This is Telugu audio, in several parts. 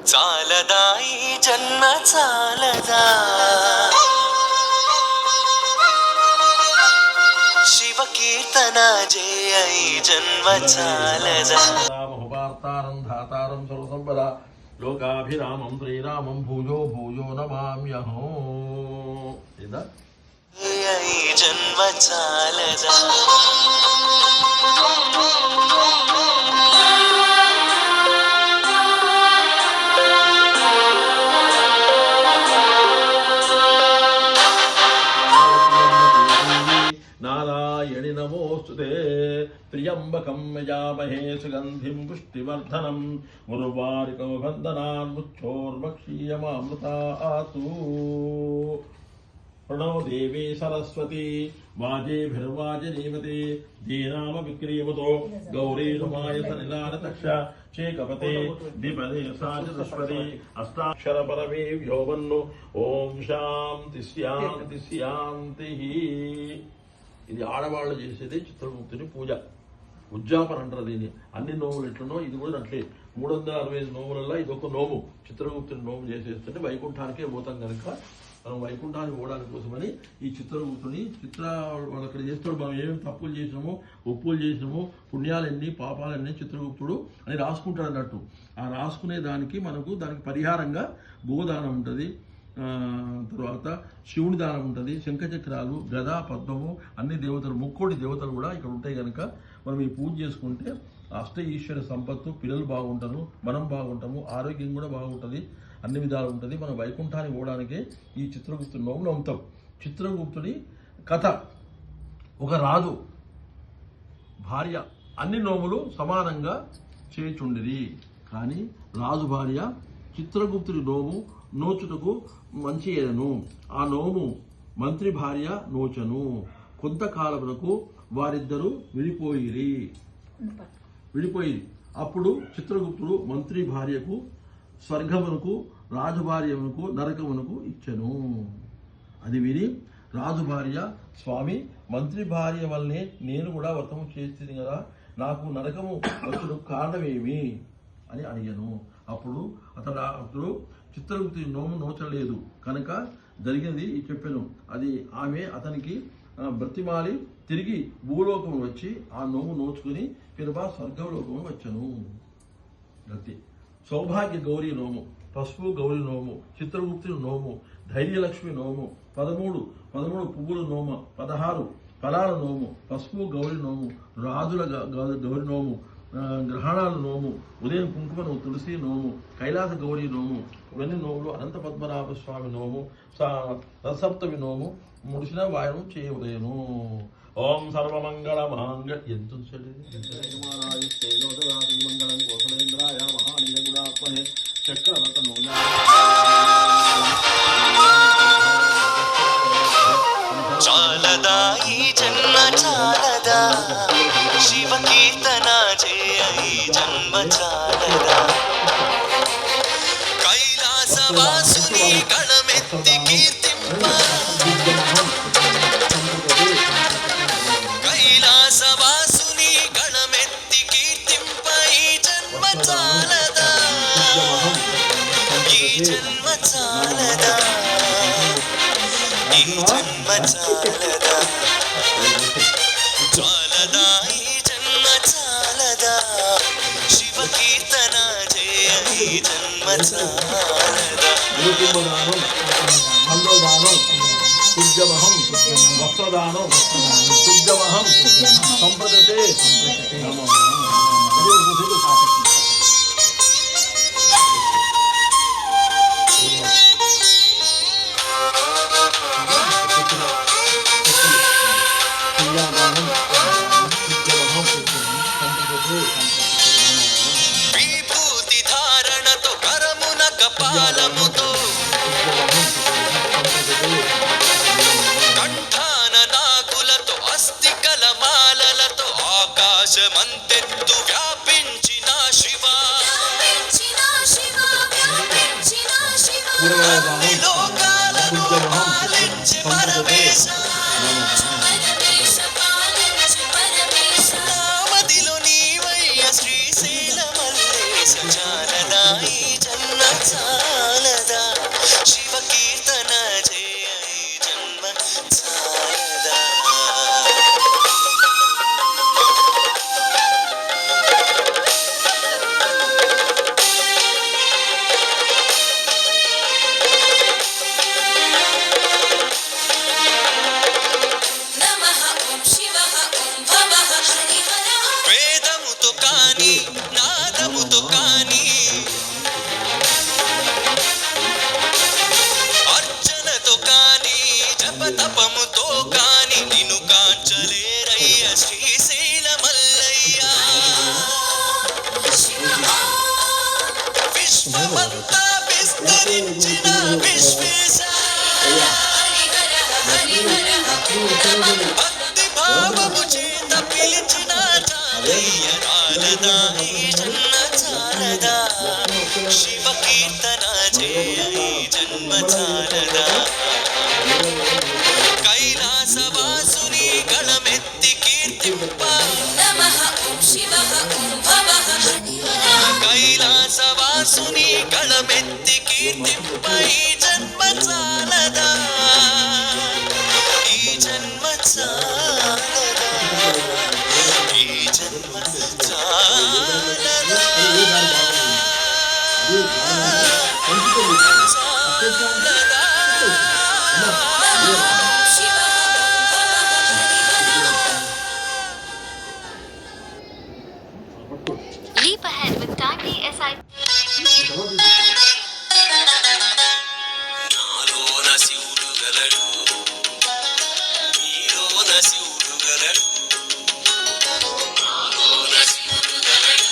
చాలదా ఈ జన్మ చాలదా శివ కీర్తన జయ ఈ జన్మ చాలదా మహుపార్తారం ధాతారం సర్వసంపద లోకాభిరామం శ్రీరామం భూయో భూయో నమామ్యహం. జయ ఈ జన్మ చాలదా నారాయణి నమోస్తుతే. త్ర్యంబకం యజామహే సుగంధిం పుష్టివర్ధనం గురువారికం వందనాన్ ముచ్చోర్వక్షీయమామృతాతు. ప్రణో దేవీ సరస్వతి వాజేభిర్వాజనీమతే దీనామ విక్రీమతో గౌరీనుమాయత నిలానతక్ష చేకపతే ద్విపదే సాచతుష్పదే అష్టాక్షర పరమే వ్యోమన్ను. ఓం శాంతి శాంతి శాంతి. ఇది ఆడవాళ్ళు చేసేది చిత్రగుప్తుని పూజ, ఉజ్జాపన అంటారు దీన్ని. అన్ని నోములు ఎట్లనో ఇది కూడా అట్లే 365 నోములలో ఇదొక నోము. చిత్రగుప్తుని నోము చేసేస్తుంటే వైకుంఠానికే పోతాం కనుక మనం వైకుంఠానికి పోవడానికి కోసమని ఈ చిత్రగుప్తుని వాళ్ళు అక్కడ చేస్తాడు. మనం ఏమేమి తప్పులు చేసినామో, ఒప్పులు చేసినామో, పుణ్యాలన్నీ పాపాలన్నీ చిత్రగుప్తుడు అని రాసుకుంటాడు అన్నట్టు. ఆ రాసుకునే దానికి మనకు దానికి పరిహారంగా గోదానం ఉంటుంది, తర్వాత శివుని దానం ఉంటుంది, శంఖచక్రాలు, గదా, పద్మము, అన్ని దేవతలు, ముక్కోటి దేవతలు కూడా ఇక్కడ ఉంటాయి కనుక మనం ఈ పూజ చేసుకుంటే అష్ట ఈశ్వర సంపత్తు, పిల్లలు బాగుంటారు, మనం బాగుంటాము, ఆరోగ్యం కూడా బాగుంటుంది, అన్ని విధాలు ఉంటుంది. మనం వైకుంఠానికి పోవడానికే ఈ చిత్రగుప్తుని నోము నమ్ముతాం. చిత్రగుప్తుని కథ, ఒక రాజు భార్య అన్ని నోములు సమానంగా చేచుండిరి, కానీ రాజు భార్య చిత్రగుప్తుడి నోము నోచుటకు మంచి ఎదను. ఆ నోము మంత్రి భార్య నోచను. కొంతకాలమునకు వారిద్దరూ విడిపోయిరి. అప్పుడు చిత్రగుప్తుడు మంత్రి భార్యకు స్వర్గమునకు, రాజుభార్యమునకు నరకమునకు ఇచ్చెను. అది విని రాజు భార్య, స్వామి, మంత్రి భార్య వల్లనే నేను కూడా వ్రతము చేస్తుంది కదా, నాకు నరకము వచ్చుడు కారణమేమి అని అడిగాను. అప్పుడు అతడు చిత్రగుప్తుని నోము నోచలేదు కనుక జరిగినది చెప్పాను. అది ఆమె అతనికి బ్రతిమాలి తిరిగి భూలోకము వచ్చి ఆ నోము నోచుకుని పిదప స్వర్గలోకము వచ్చను. గతి సౌభాగ్య గౌరీ నోము, పసుపు గౌరీ నోము, చిత్రగుప్తుని నోము, ధైర్యలక్ష్మి నోము, 13 పువ్వుల నోము, 16 ఫలాల నోము, పసుపు గౌరీ నోము, రాజుల గౌరీ నోము, గ్రహణాల నోము, ఉదయం కుంకుమను తులసి నోము, కైలాస గౌరీ నోము, ఇవన్నీ నోములు, అనంత పద్మనాభ స్వామి నోము, రసప్తమి నోము ముడిసిన వాయనం చేయలేను. ఓం సర్వమంగళ మాంగళ్యం మంగళం కోసలేంద్రాయ మహానీయ గుణాత్మనే చక్రవర్త చాలదా ఈ జన్మ చాలదా శివ కీర్తన జయ ఈ జన్మ చాలదా కైలాసవాసుని గణమెత్తి కీర్తింప కైలాసవాసుని గణమెత్తి కీర్తింప ఈ జన్మ చాలదా ఈ జన్మ చాలదా ఈ జన్మ చాలదా చాలదా ఈ జన్మ చాలదా శివ కీర్తన జయ ఈ జన్మ చాలదా సూర్యమహం వస్త్రదానం సూర్యమహం సంప్రదతే. విభూతి ధారణతో కరమున కపాలముతో కంఠాన నాగులతో అస్థికల మాలలతో ఆకాశమంతెత్తు వ్యాపించిన శివ లోకాలను పాలించి పరమేశ నామదిలో నీవయ్య శ్రీశైల మల్లేశ చాలదా ఈ జన్మ చాలదా శివ కీర్తన చేయ ఈ జన్మ చాలదా వేదముతో కాని నాదముతో కాని అర్చనతో కాని జపతపముతో కాని నిన్ను కాంచలేరయ్య శ్రీశైల మల్లయ్య విశ్వమంతా విస్తరించిన విశ్వేశ భక్తి భావము చేత పిలిచిన చాలయ్య చాలదా ఈ జన్మ చాలదా శివ కీర్తన చేయ ఈ జన్మ చాలదా కైలాసవాసుని గళమెత్తి కీర్తింప కైలాసవాసుని గళమెత్తి కీర్తింప ఈ జన్మ చాలదా ఈ జన్మ చాలదా ఈ జన్మ చాలదా Leap ahead with timely SI. నాలోన శివుడు గలడు నీలోన శివుడు గలడు నాలోన శివుడు గలడు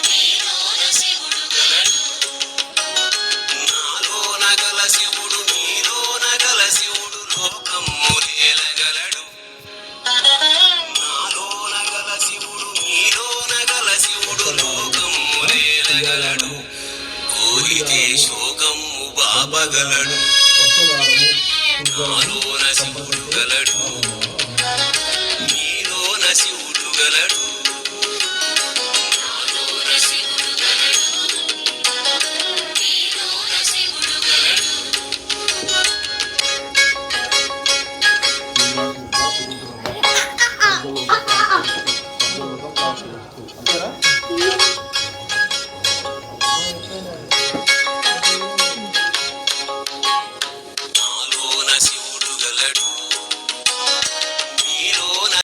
నీలోన శివుడు గలడు నాలోన గల శివుడు నీలోన గల శివుడు లోకము నేలగలడు నాలోన గల శివుడు నీలోన గల శివుడు లోకము నేలగలడు కోరితే శోకము బాపగలడు నాలోన శివుడు గలడు నీలోన శివుడు గలడు నాలోన శివుడు గలడు నీలోన శివుడు గలడు అంతేనా